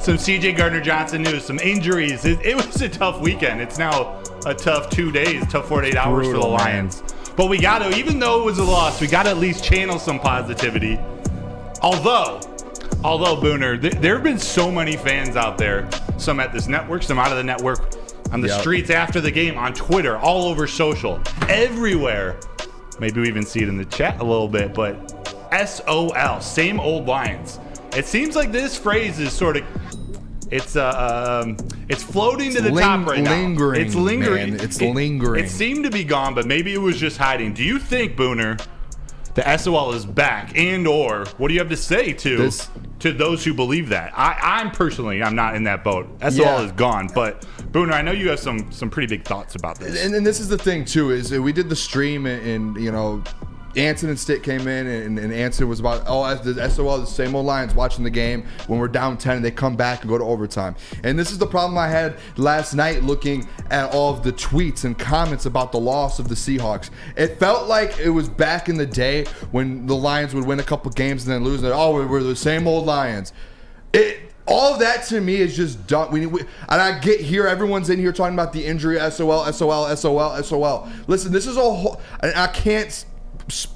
some C.J. Gardner-Johnson news, some injuries. It was a tough weekend. It's now a tough 2 days, tough 48 hours for the Lions. Man. But we got to, even though it was a loss, we got to at least channel some positivity. Although Booner, there have been so many fans out there, some at this network, some out of the network, on the streets after the game, on Twitter, all over social, everywhere. Maybe we even see it in the chat a little bit, but SOL, same old Lions. It seems like this phrase is sort of, it's floating to the top right now. It's lingering. Man. It's lingering. It seemed to be gone, but maybe it was just hiding. Do you think, Booner, the SOL is back, and or what do you have to say to those who believe that? I'm personally, I'm not in that boat. SOL is gone, but Booner, I know you have some pretty big thoughts about this. And this is the thing too, is we did the stream and you know, Anson and Stick came in and Anson was about, the SOL, the same old Lions watching the game when we're down 10 and they come back and go to overtime. And this is the problem I had last night looking at all of the tweets and comments about the loss of the Seahawks. It felt like it was back in the day when the Lions would win a couple games and then lose. And we're the same old Lions. All of that to me is just dumb. And I get here, everyone's in here talking about the injury, SOL. Listen, this is a whole, and I can't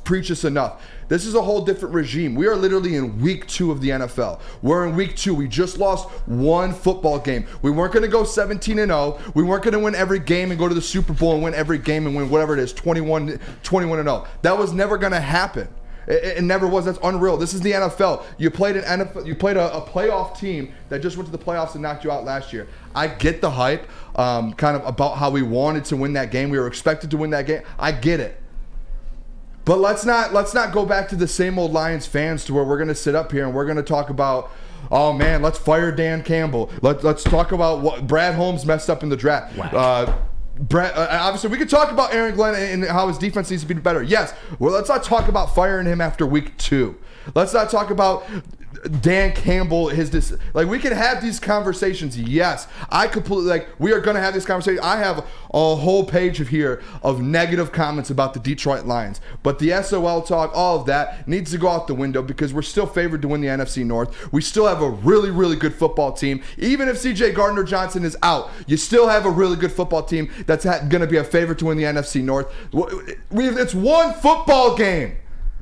preach this enough. This is a whole different regime. We are literally in week 2 of the NFL. We're in week 2. We just lost one football game. We weren't going to go 17-0. We weren't going to win every game and go to the Super Bowl and win every game and win whatever it is, 21-0. That was never going to happen. It never was. That's unreal. This is the NFL. You played a playoff team that just went to the playoffs and knocked you out last year. I get the hype, kind of about how we wanted to win that game. We were expected to win that game. I get it. But let's not go back to the same old Lions fans to where we're going to sit up here and we're going to talk about, oh man, let's fire Dan Campbell. Let's talk about what Brad Holmes messed up in the draft. Wow. Obviously, we could talk about Aaron Glenn and how his defense needs to be better. Yes. Well, let's not talk about firing him after week 2. Let's not talk about Dan Campbell, we can have these conversations. Yes, I completely, we are going to have this conversation. I have a whole page here of negative comments about the Detroit Lions, but the SOL talk, all of that needs to go out the window because we're still favored to win the NFC North. We still have a really, really good football team. Even if C.J. Gardner-Johnson is out, you still have a really good football team that's going to be a favorite to win the NFC North. It's one football game.